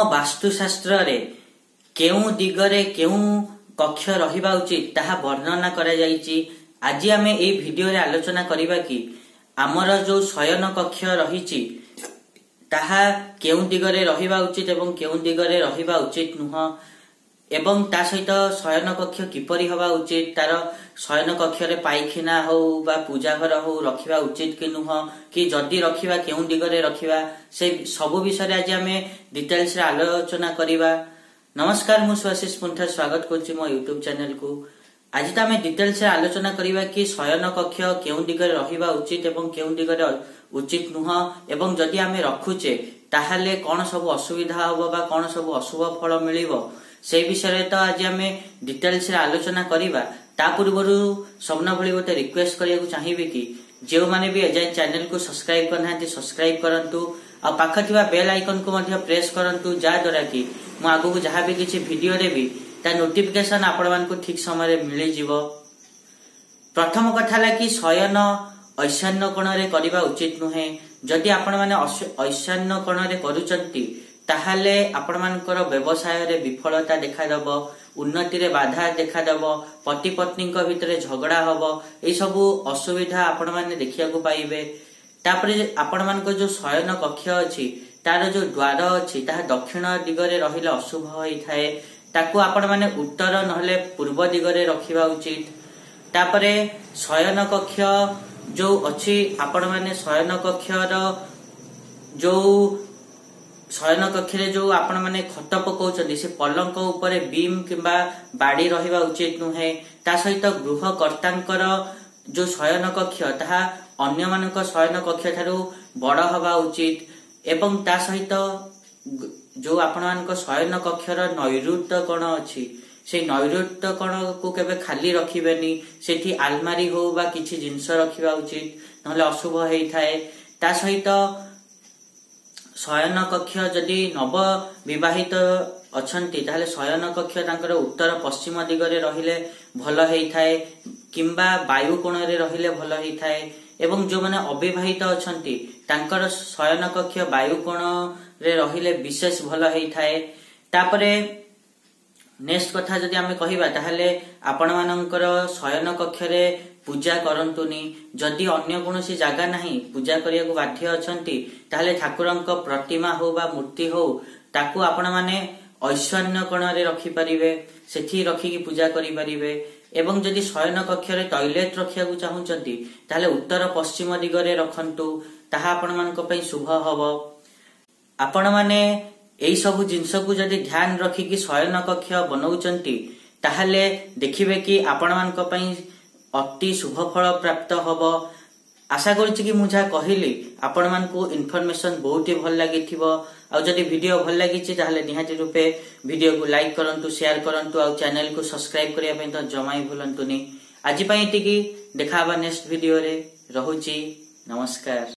वास्तुशास्त्र रे केउ दिगरे केउ कक्ष रहिबा उचित ताहा वर्णना करा जायछि। आज आमे ए भिडियो रे आलोचना करिबा कि आमर जो शयन कक्ष रहिछि ताहा केउ दिगरे रहिबा उचित एवं केउ दिगरे रहिबा उचित नुह एवं ता सहित शयन कक्ष किपरि हवा उचित, तार शयन कक्ष रे पाइखिना हो बा पूजा घर हो रखिबा उचित कि नुह कि जदि रखिबा केउ दिगरे रखिबा, से सब विषय आज आमे डिटेल्स रे आलोचना करिबा। नमस्कार, मु सुआशीष पुंठा स्वागत करछि मो YouTube चैनल को। आज तो आमे डिटेल्स रे आलोचना करिबा कि शयन कक्ष केउ दिगरे रहिबा उचित एवं केउ दिगरे उचित नुह एवं जदि आमे रखुचे ताहाले कोन सब असुविधा होबो बा कोन सब अशुभ फल मिलिबो, से विषय तो आज आमे डिटेल्स रे आलोचना करिबा। ता पूर्वरु सबना भली गोटे रिक्वेस्ट करिया चाहिबे कि जो माने भी एजाय चैनल को सब्सक्राइब करना सब्सक्राइब करंतु आ पाखा थिबा बेल आइकन को मध्य प्रेस करंतु, जा द्वारा कि मु आगु को जहां भी किछि वीडियो देबी ता नोटिफिकेशन आपण मान को ठीक समय रे मिलि जिवो। प्रथम कथा ला कि शयन ऐशान्य कोण रे करिबा उचित नुहे। जदि आपण माने ऐशान्य कोण रे करूचंती ताहाले आपण मानकर व्यवसाय रे विफलता देखा दबो, उन्नति रे बाधा देखा दबो, पति पत्नी को भितरे झगड़ा हबो, ए सब असुविधा आपण माने देखिया को पाइबे। तापरे आपण मानकर जो शयन कक्ष अछि तार जो द्वार अछि ताहा दक्षिण दिगरे रहिले अशुभ होई थाए, ताकू आपण माने उत्तर नहले पूर्व दिगरे रखिबा उचित। तापरे शयन कक्ष जो अछि आपण माने शयन कक्षर जो शयन कक्ष रे जो आपण माने खट पकाउछन्ती से पलंक ऊपर बीम किंबा बाड़ी रहिबा उचित नुहे। ता सहित गृहकर्तांकर जो शयन कक्ष ताहा अन्य मानक शयन कक्ष थारु बड़ हवा उचित एवं ता सहित जो आपण मानक शयन कक्षर नैऋत्य कोण अछि से नैऋत्य कोण को केबे खाली रखिबेनी, सेठी आलमारी हो बा किछि जिंस रखिबा उचित, नहले अशुभ हेइ थाए। ता सहित शयन कक्ष जदि नव विवाहित अछंती ताहले शयन कक्ष तांकर उत्तर पश्चिम दिगरे रहिले भल हेइ थाए किंबा वायु कोण रे रहिले भल हेइ थाए एवं जो माने अविवाहित अछंती तांकर शयन कक्ष वायु कोण रे रहिले विशेष भल हेइ थाए। तापरे नेक्स्ट कथा जदि आमे कहिबा ताहले आपण मानकर शयन कक्ष रे पूजा करंतुनी। जदि अन्य कोनोसी जागा नाही पूजा करिया को बाध्य अछंती ताहले ठाकुरंक प्रतिमा हो बा मूर्ति हो ताकू आपण माने ऐशान्य कोण रे रखि परिबे, सेठी रखि की पूजा करि परिबे। एवं जदि शयन कक्ष रे टॉयलेट रखिया को चाहुचंती ताहले उत्तर पश्चिम दिगरे रखंतु, ताहा आपण मानक पई शुभ हबो। आपण माने एई सब जिंस को जदि ध्यान रखि की शयन कक्ष बनौचंती ताहले देखिबे कि आपण मानक पई अति शुभ फल प्राप्त हबो। आशा करछि कि मु जा कहिली आपण मान को इन्फॉर्मेशन बहुत ही भल लागिथिबो। आ जदि वीडियो भल लागिछि ताहले निहाती रूपे वीडियो को लाइक करंतु, शेयर करंतु आ चैनल को सब्सक्राइब करिया पई तो जमाई भूलंतुनी। आज पई एतिकी, देखाबा नेक्स्ट वीडियो रे। रहुछि, नमस्कार।